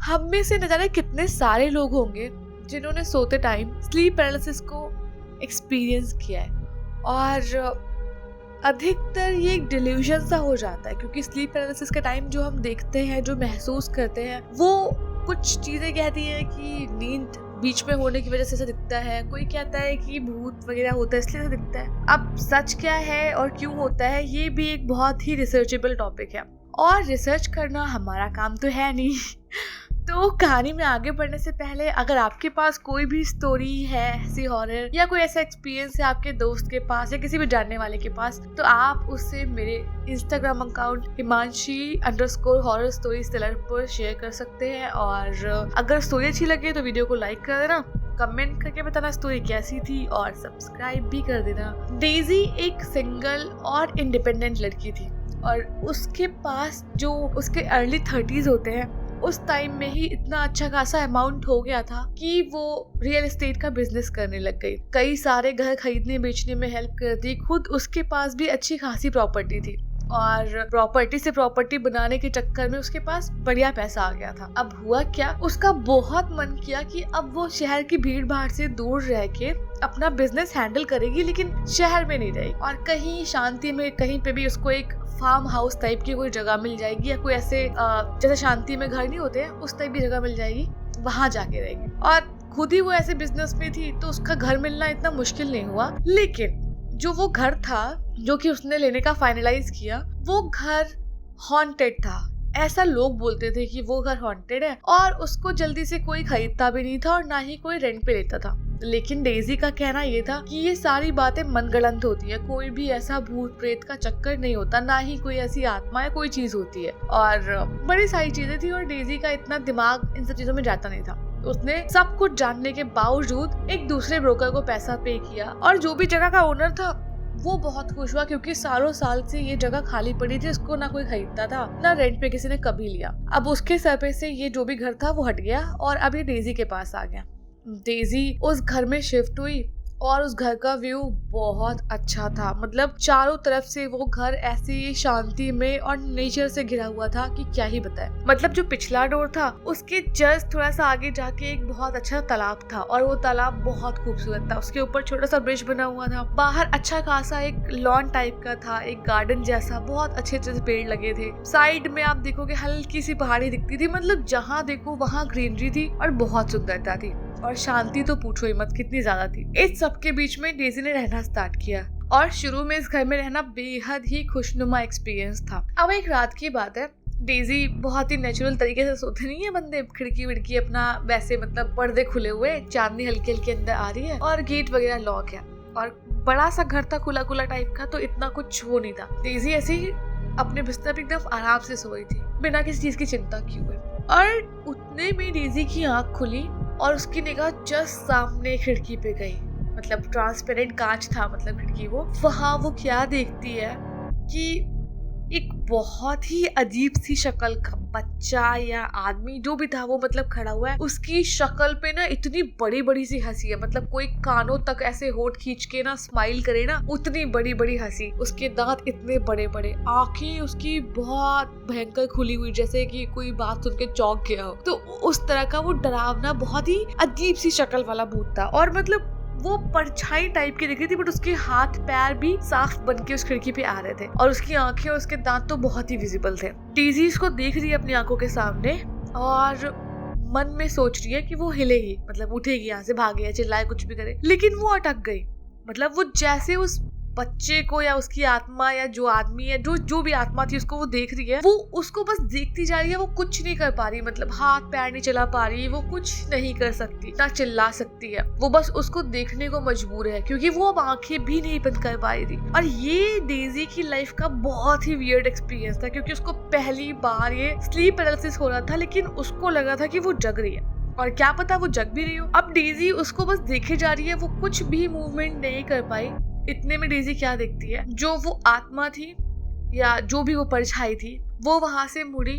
हम में से न जाने कितने सारे लोग होंगे जिन्होंने सोते टाइम स्लीप पैरालिसिस को एक्सपीरियंस किया है। और अधिकतर ये एक डिल्यूजन सा हो जाता है, क्योंकि स्लीप पैरालिसिस के टाइम जो हम देखते हैं, जो महसूस करते हैं, वो कुछ चीज़ें कहती हैं कि नींद बीच में होने की वजह से ऐसा दिखता है, कोई कहता है कि भूत वगैरह होता है इसलिए ऐसा दिखता है। अब सच क्या है और क्यों होता है, ये भी एक बहुत ही रिसर्चेबल टॉपिक है और रिसर्च करना हमारा काम तो है नहीं। तो कहानी में आगे बढ़ने से पहले अगर आपके पास कोई भी स्टोरी है ऐसी हॉरर या कोई ऐसा एक्सपीरियंस है आपके दोस्त के पास या किसी भी जानने वाले के पास, तो आप उससे मेरे Instagram account himanshi_horror stories teller पर शेयर कर सकते हैं। और अगर स्टोरी अच्छी लगे तो वीडियो को लाइक कर देना, कमेंट करके बताना स्टोरी कैसी थी और सब्सक्राइब भी कर देना। डेजी एक सिंगल और इंडिपेंडेंट लड़की थी और उसके पास जो उसके अर्ली 30s होते हैं, उस टाइम में ही इतना अच्छा खासा अमाउंट हो गया था कि वो रियल एस्टेट का बिजनेस करने लग गई। कई सारे घर खरीदने बेचने में हेल्प करती, खुद उसके पास भी अच्छी खासी प्रॉपर्टी थी और प्रॉपर्टी से प्रॉपर्टी बनाने के चक्कर में उसके पास बढ़िया पैसा आ गया था। अब हुआ क्या, उसका बहुत मन किया कि अब वो शहर की भीड़ भाड़ से दूर रह के अपना बिजनेस हैंडल करेगी, लेकिन शहर में नहीं रहेगी और कहीं शांति में कहीं पे भी उसको एक फार्म हाउस टाइप की कोई जगह मिल जाएगी या कोई ऐसे जैसे शांति में घर नहीं होते हैं उस टाइप की जगह मिल जाएगी, वहां जाके रहेगी। और खुद ही वो ऐसे बिजनेस में थी तो उसका घर मिलना इतना मुश्किल नहीं हुआ। लेकिन जो वो घर था जो कि उसने लेने का फाइनलाइज किया, वो घर हॉन्टेड था। ऐसा लोग बोलते थे कि वो घर हॉन्टेड है और उसको जल्दी से कोई खरीदता भी नहीं था और ना ही कोई रेंट पे लेता था। लेकिन डेजी का कहना ये था कि ये सारी बातें मनगढ़ंत होती है, कोई भी ऐसा भूत प्रेत का चक्कर नहीं होता, ना ही कोई ऐसी आत्मा या कोई चीज होती है। और बड़ी सारी चीजें थी और डेजी का इतना दिमाग इन सब चीजों में जाता नहीं था। उसने सब कुछ जानने के बावजूद एक दूसरे ब्रोकर को पैसा पे किया और जो भी जगह का ओनर था वो बहुत खुश हुआ, क्योंकि सालों साल से ये जगह खाली पड़ी थी, इसको ना कोई खरीदता था ना रेंट पे किसी ने कभी लिया। अब उसके सर पे से ये जो भी घर था वो हट गया और अब ये डेजी के पास आ गया। डेजी उस घर में शिफ्ट हुई और उस घर का व्यू बहुत अच्छा था। मतलब चारों तरफ से वो घर ऐसी शांति में और नेचर से घिरा हुआ था कि क्या ही बताए। मतलब जो पिछला डोर था उसके जस्ट थोड़ा सा आगे जाके एक बहुत अच्छा तालाब था और वो तालाब बहुत खूबसूरत था। उसके ऊपर छोटा सा ब्रिज बना हुआ था, बाहर अच्छा खासा एक लॉन टाइप का था, एक गार्डन जैसा, बहुत अच्छे अच्छे पेड़ लगे थे। साइड में आप देखोगे हल्की सी पहाड़ी दिखती थी, मतलब जहाँ देखो वहाँ ग्रीनरी थी और बहुत सुंदरता थी और शांति तो पूछो ही मत कितनी ज्यादा थी। इस सब के बीच में डेजी ने रहना स्टार्ट किया और शुरू में इस घर में रहना बेहद ही खुशनुमा एक्सपीरियंस था। अब एक रात की बात है, डेजी बहुत ही नेचुरल तरीके से सोते नहीं है बंदे, खिड़की विड़की अपना वैसे मतलब पर्दे खुले हुए, चांदनी हल्की हल्की अंदर आ रही है और गेट वगैरह लॉक है और बड़ा सा घर था खुला खुला टाइप का, तो इतना कुछ वो नहीं था। डेजी ऐसे ही अपने बिस्तर पे एकदम आराम से सोई थी बिना किसी चीज की चिंता किए हुए और उतने में डेजी की आंख खुली और उसकी निगाह जस्ट सामने खिड़की पे गई। मतलब ट्रांसपेरेंट कांच था, मतलब खिड़की वहाँ वो क्या देखती है कि एक बहुत ही अजीब सी शक्ल का बच्चा या आदमी जो भी था वो मतलब खड़ा हुआ है। उसकी शक्ल पे ना इतनी बड़ी बड़ी सी हंसी है, मतलब कोई कानों तक ऐसे होठ खींच के ना स्माइल करे ना, उतनी बड़ी बड़ी हंसी। उसके दांत इतने बड़े बड़े, आंखें उसकी बहुत भयंकर खुली हुई जैसे कि कोई बात सुन के चौंक गया हो, तो उस तरह का वो डरावना बहुत ही अजीब सी शक्ल वाला भूत था। और मतलब वो परछाई टाइप की दिख रही थी, बट उसके हाथ पैर भी साफ बन के उस खिड़की पे आ रहे थे और उसकी आंखें और उसके दांत तो बहुत ही विजिबल थे। डेजी इसको देख रही है अपनी आंखों के सामने और मन में सोच रही है कि वो हिलेगी, मतलब उठेगी, यहाँ से भागे या चिल्लाए कुछ भी करे, लेकिन वो अटक गई। मतलब वो जैसे उस बच्चे को या उसकी आत्मा या जो आदमी है जो भी आत्मा थी उसको वो देख रही है, वो उसको बस देखती जा रही है, वो कुछ नहीं कर पा रही, मतलब हाथ पैर नहीं चला पा रही, वो कुछ नहीं कर सकती, ना चिल्ला सकती है, वो बस उसको देखने को मजबूर है क्योंकि वो अब आंखें भी नहीं बंद कर पा रही थी। और ये डेजी की लाइफ का बहुत ही वियर्ड एक्सपीरियंस था क्योंकि उसको पहली बार ये स्लीप पैरालिसिस हो रहा था, लेकिन उसको लगा था कि वो जग रही है और क्या पता वो जग भी रही हो। अब डेजी उसको बस देखे जा रही है, वो कुछ भी मूवमेंट नहीं कर पाई। इतने में डेजी क्या देखती है, जो वो आत्मा थी या जो भी वो परछाई थी वो वहां से मुड़ी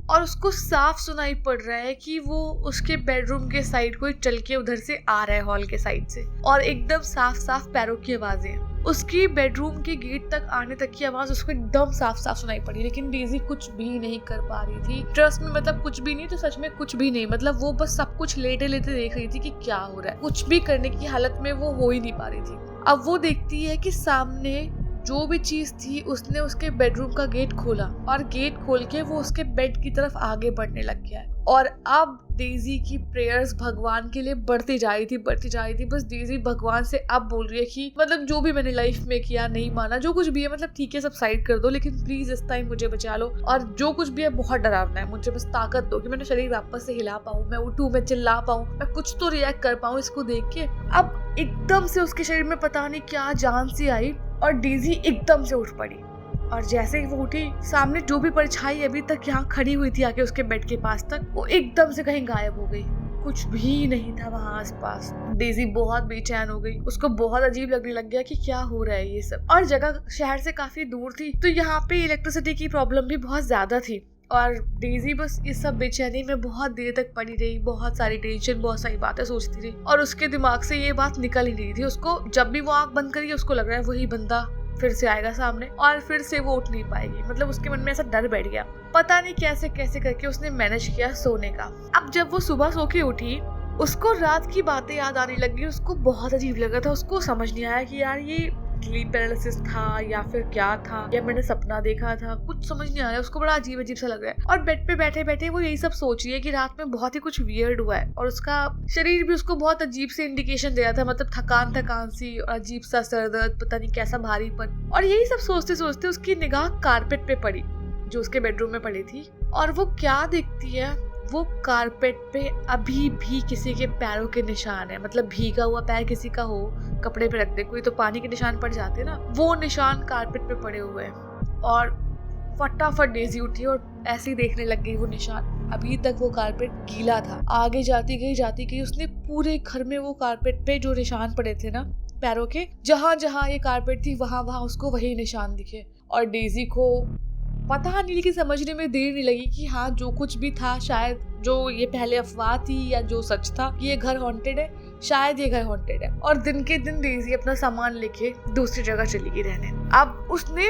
और उसको साफ सुनाई पड़ रहा है कि वो उसके बेडरूम के साइड कोई चल के उधर से आ रहा है, हॉल के साइड से, और एकदम साफ साफ पैरों की आवाजें। उसकी बेडरूम के गेट तक आने तक की आवाज उसको एकदम साफ साफ सुनाई पड़ी, लेकिन डेजी कुछ भी नहीं कर पा रही थी। ट्रस्ट में, मतलब कुछ भी नहीं तो सच में कुछ भी नहीं, मतलब वो बस सब कुछ लेटे लेटे देख रही थी कि क्या हो रहा है। कुछ भी करने की हालत में वो हो ही नहीं पा रही थी। अब वो देखती है कि सामने जो भी चीज थी उसने उसके बेडरूम का गेट खोला और गेट खोल के वो उसके बेड की तरफ आगे बढ़ने लग गया है। और अब डेजी की प्रेयर्स भगवान के लिए बढ़ती जा रही थी। बस डेजी भगवान से अब बोल रही है कि मतलब जो भी मैंने लाइफ में किया, नहीं माना, जो कुछ भी है, मतलब ठीक है सब साइड कर दो, लेकिन प्लीज इस टाइम मुझे बचा लो। और जो कुछ भी है बहुत डरावना है, मुझे बस ताकत दो कि मैंने शरीर वापस से हिला पाऊँ, मैं उठूं, मैं चिल्ला पाऊँ, मैं कुछ तो रिएक्ट कर पाऊँ इसको देख के। अब एकदम से उसके शरीर में पता नहीं क्या जान सी आई और डेजी एकदम से उठ पड़ी। और जैसे ही वो उठी, सामने जो भी परछाई अभी तक यहाँ खड़ी हुई थी आके उसके बेड के पास तक, वो एकदम से कहीं गायब हो गई। कुछ भी नहीं था वहाँ आसपास। डेजी बहुत बेचैन हो गई, उसको बहुत अजीब लगने लग गया कि क्या हो रहा है ये सब। और जगह शहर से काफी दूर थी, तो यहाँ पे इलेक्ट्रिसिटी की प्रॉब्लम भी बहुत ज्यादा थी। और डेजी बस इस सब बेचैनी में बहुत देर तक पड़ी रही, बहुत सारी टेंशन, बहुत सारी बातें सोचती रही और उसके दिमाग से ये बात निकल ही नहीं थी। उसको जब भी वो आंख बंद करी, उसको लग रहा है वही बंदा फिर से आएगा सामने और फिर से वो उठ नहीं पाएगी। मतलब उसके मन में ऐसा डर बैठ गया। पता नहीं कैसे कैसे करके उसने मैनेज किया सोने का। अब जब वो सुबह सो के उठी, उसको रात की बातें याद आने लगी। उसको बहुत अजीब लगा था, उसको समझ नहीं आया कि यार ये स्लीप पैरालिसिस था या फिर क्या था, या मैंने सपना देखा था, कुछ समझ नहीं आ रहा है। उसको बड़ा अजीब अजीब सा लग रहा है और बेड पे बैठे बैठे वो यही सब सोच रही है कि रात में बहुत ही कुछ वियर्ड हुआ है और उसका शरीर भी उसको बहुत अजीब से इंडिकेशन दे रहा था, मतलब थकान सी और अजीब सा सर दर्द, पता नहीं कैसा भारीपन। और यही सब सोचते सोचते उसकी निगाह कारपेट पे पड़ी जो उसके बेडरूम में पड़ी थी। और वो क्या देखती है, वो कारपेट पे अभी भी किसी के पैरों के निशान है। मतलब भीगा हुआ पैर किसी का हो, कपड़े पे रखते कोई तो पानी के निशान पड़ जाते ना, वो निशान कारपेट पे पड़े हुए हैं। और फटाफट डेजी उठी और ऐसे ही देखने लग गई वो निशान। अभी तक वो कारपेट गीला था। आगे जाती गई उसने पूरे घर में वो कारपेट पे जो निशान पड़े थे ना पैरों के, जहां जहां ये कारपेट थी वहां वहां उसको वही निशान दिखे। और डेजी को पता नहीं, लेकिन समझने में देर नहीं लगी कि हाँ जो कुछ भी था, शायद जो ये पहले अफवाह थी या जो सच था कि ये घर हॉन्टेड है, शायद ये घर हॉन्टेड है। और दिन के दिन डेजी अपना सामान लेके दूसरी जगह चली गई रहने। अब उसने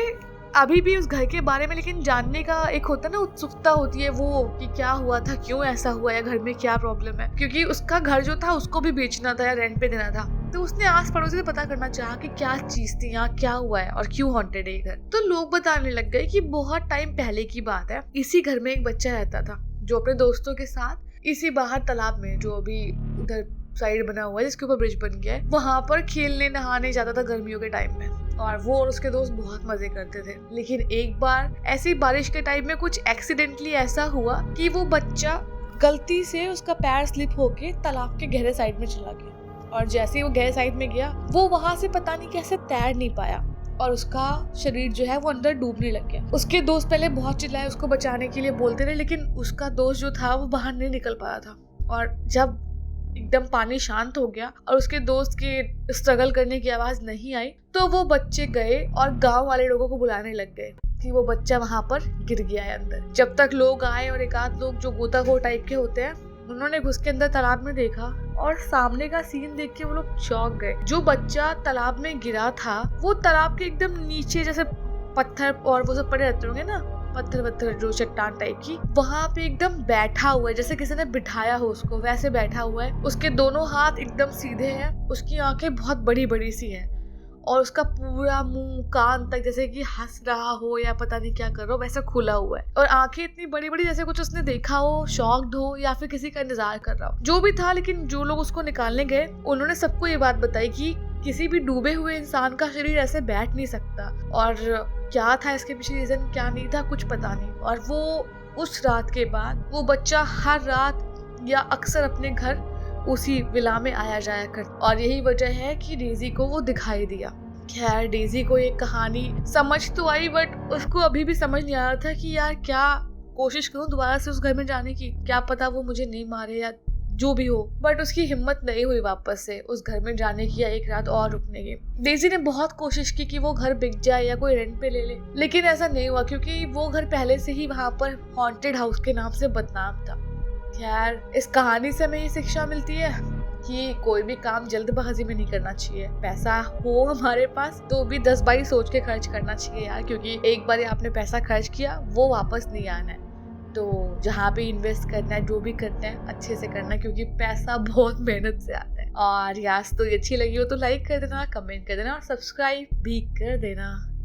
अभी भी उस घर के बारे में लेकिन जानने का एक होता है ना, उत्सुकता होती है वो कि क्या हुआ था, क्यों ऐसा हुआ है, घर में क्या प्रॉब्लम है। क्योंकि उसका घर जो था उसको भी बेचना था या रेंट पे देना था, तो उसने आस पड़ोसी से पता करना चाहा कि क्या चीज थी, यहाँ क्या हुआ है और क्यों हॉन्टेड है ये घर। तो लोग बताने लग गए कि बहुत टाइम पहले की बात है, इसी घर में एक बच्चा रहता था जो अपने दोस्तों के साथ इसी बाहर तालाब में, जो अभी उधर साइड बना हुआ है जिसके ऊपर ब्रिज बन गया है, वहां पर खेलने नहाने जाता था गर्मियों के टाइम में। और वो और उसके दोस्त बहुत मजे करते थे। लेकिन एक बार ऐसी बारिश के टाइम में कुछ एक्सीडेंटली ऐसा हुआ कि वो बच्चा गलती से उसका पैर स्लिप होके तालाब के गहरे साइड में चला गया। और जैसे ही वो गहरे साइड में गया, वो वहां से पता नहीं कैसे तैर नहीं पाया और उसका शरीर जो है वो अंदर डूबने लग गया। उसके दोस्त पहले बहुत चिल्लाए उसको बचाने के लिए, बोलते रहे, लेकिन उसका दोस्त जो था वो बाहर नहीं निकल पाया था। और जब एकदम पानी शांत हो गया और उसके दोस्त के स्ट्रगल करने की आवाज नहीं आई, तो वो बच्चे गए और गांव वाले लोगों को बुलाने लग गए कि वो बच्चा वहां पर गिर गया है अंदर। जब तक लोग आए और एक आध लोग जो गोताखोर टाइप के होते हैं, उन्होंने घुस के अंदर तालाब में देखा और सामने का सीन देख के वो लोग चौंक गए। जो बच्चा तालाब में गिरा था वो तालाब के एकदम नीचे, जैसे पत्थर और वो सब पड़े रहते होंगे ना, पत्थर जो चट्टान टाइप की, वहां पे एकदम बैठा हुआ है, जैसे किसी ने बिठाया हो उसको, वैसे बैठा हुआ है। उसके दोनों हाथ एकदम सीधे हैं, उसकी आंखें बहुत बड़ी बड़ी सी हैं और उसका पूरा मुंह कान तक जैसे कि हंस रहा हो या पता नहीं क्या कर रहा हो, वैसा खुला हुआ है। और आंखें इतनी बड़ी बड़ी जैसे कुछ उसने देखा हो, शॉक्ड हो या फिर किसी का इंतजार कर रहा हो, जो भी था। लेकिन जो लोग उसको निकालने गए उन्होंने सबको ये बात बताई कि किसी भी डूबे हुए इंसान का शरीर ऐसे बैठ नहीं सकता। और क्या था इसके पीछे रीजन, क्या नहीं था, कुछ पता नहीं। और वो उस रात के बाद वो बच्चा हर रात या अक्सर अपने घर उसी विला में आया जाया कर, और यही वजह है कि डेजी को वो दिखाई दिया। खैर, डेजी को ये कहानी समझ तो आई, बट उसको अभी भी समझ नहीं आ रहा था कि यार क्या कोशिश करूं दोबारा से उस घर में जाने की, क्या पता वो मुझे नहीं मारे या जो भी हो। बट उसकी हिम्मत नहीं हुई वापस से उस घर में जाने की या एक रात और रुकने की। डेजी ने बहुत कोशिश की कि वो घर बिक जाए या कोई रेंट पे ले ले, लेकिन ऐसा नहीं हुआ क्योंकि वो घर पहले से ही वहां पर हॉन्टेड हाउस के नाम से बदनाम था। खैर, इस कहानी से हमें ये शिक्षा मिलती है कि कोई भी काम जल्दबाजी में नहीं करना चाहिए। पैसा हो हमारे पास तो भी 10 बारी सोच के खर्च करना चाहिए यार, क्योंकि एक बार आपने पैसा खर्च किया वो वापस नहीं आना है। तो जहाँ भी इन्वेस्ट करना है, जो भी करना है, अच्छे से करना है, क्योंकि पैसा बहुत मेहनत से आता है। और यार तो अच्छी लगी हो तो लाइक कर देना, कमेंट कर देना और सब्सक्राइब भी कर देना।